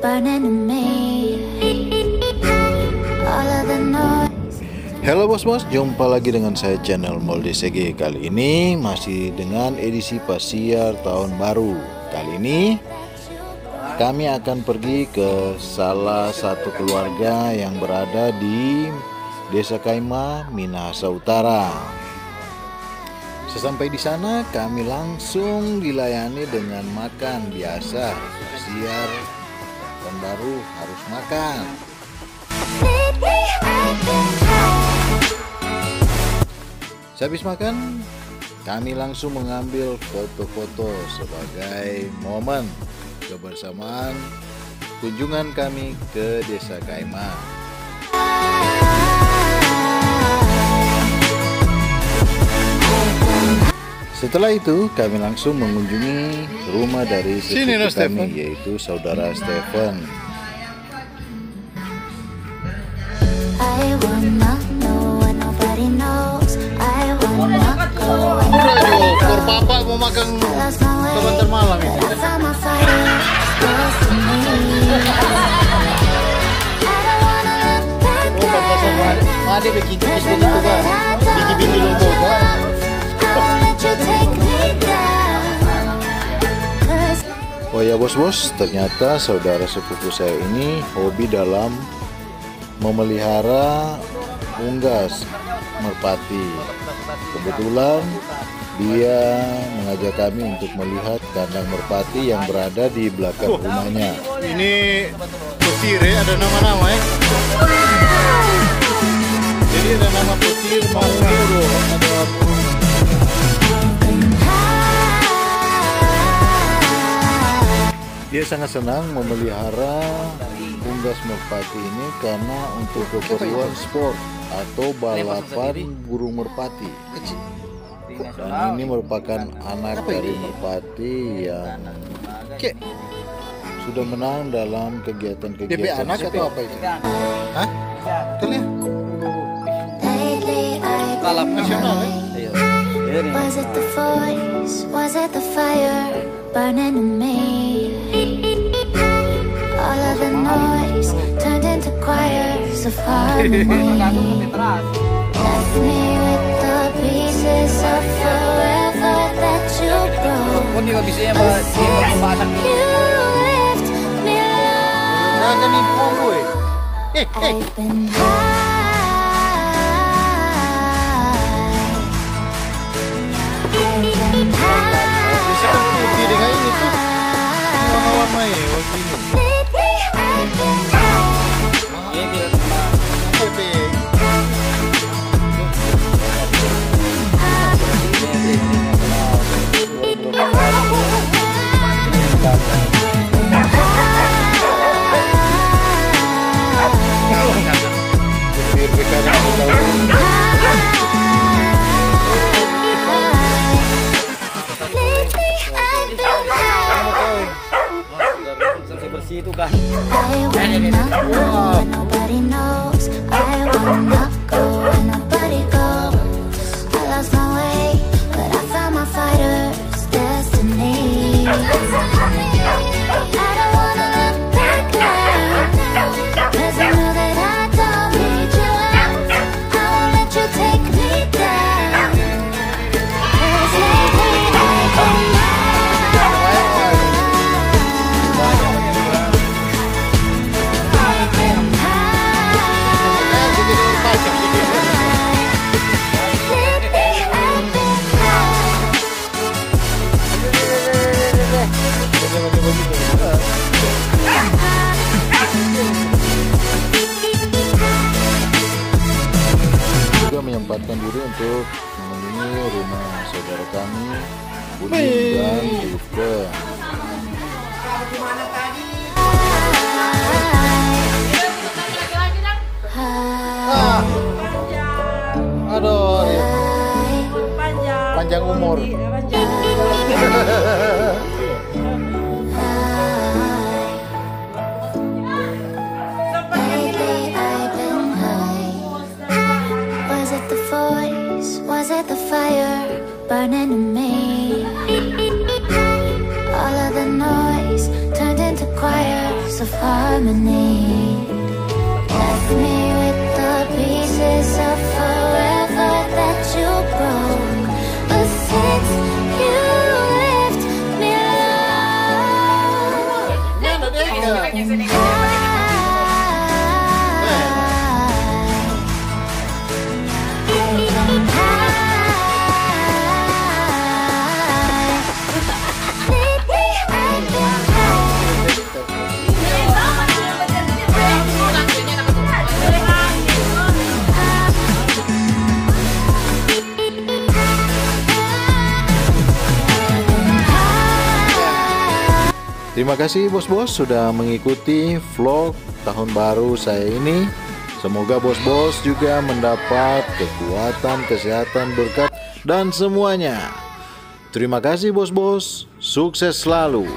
burning in me. All of the noise. Halo bos-bos, jumpa lagi dengan saya channel Molde CG. Kali ini masih dengan edisi Pasiar Tahun Baru. Kali ini kami akan pergi ke salah satu keluarga yang berada di Desa Kaima, Minahasa Utara. Sesampai di sana kami langsung dilayani dengan makan biasa. Pasiar Tahun Baru harus makan. Sehabis makan, kami langsung mengambil foto-foto sebagai momen kebersamaan kunjungan kami ke Desa Kaima. Setelah itu, kami langsung mengunjungi rumah dari sepupu kami, yaitu saudara Stephen. Bapak mau makan sebentar malam ini. Ada bikin begitu kan? Bikin logo kan? Oh ya bos-bos, ternyata saudara sepupu saya ini hobi dalam memelihara unggas merpati. Kebetulan dia mengajak kami untuk melihat kandang merpati yang berada di belakang rumahnya. Ini petir ya, ada nama-nama ya. Jadi ada nama petir, manggil, ada dia sangat senang memelihara unggas merpati ini karena untuk keperluan sport atau balapan burung merpati. Dan ini merupakan anak dari merpati yang sudah menang dalam kegiatan-kegiatan. Anak atau apa itu? Hah? Terlihat? Balap nasional ya? Was it the voice? Was it the fire burning in me? All of the noise turned into choirs of harmony. Left me with the pieces of forever that you broke. You left me alone. I've been high. I will not go where nobody knows. I will not go where nobody goes. I lost my way, but I found my fighter's destiny. I don't wanna look back now, 'cause I know that I don't need you. I won't let you take me down, 'cause lately I've been juga menyempatkan diri untuk mengunjungi rumah saudara kami, Udin dan Rifka. Aduh, panjang umur. Was it the fire burning in me? All of the noise turned into choirs of harmony. Left me with the pieces of forever that you broke. But since you left me alone, Terima kasih bos-bos sudah mengikuti vlog tahun baru saya ini. Semoga bos-bos juga mendapat kekuatan, kesehatan, berkat, dan semuanya. Terima kasih bos-bos, sukses selalu.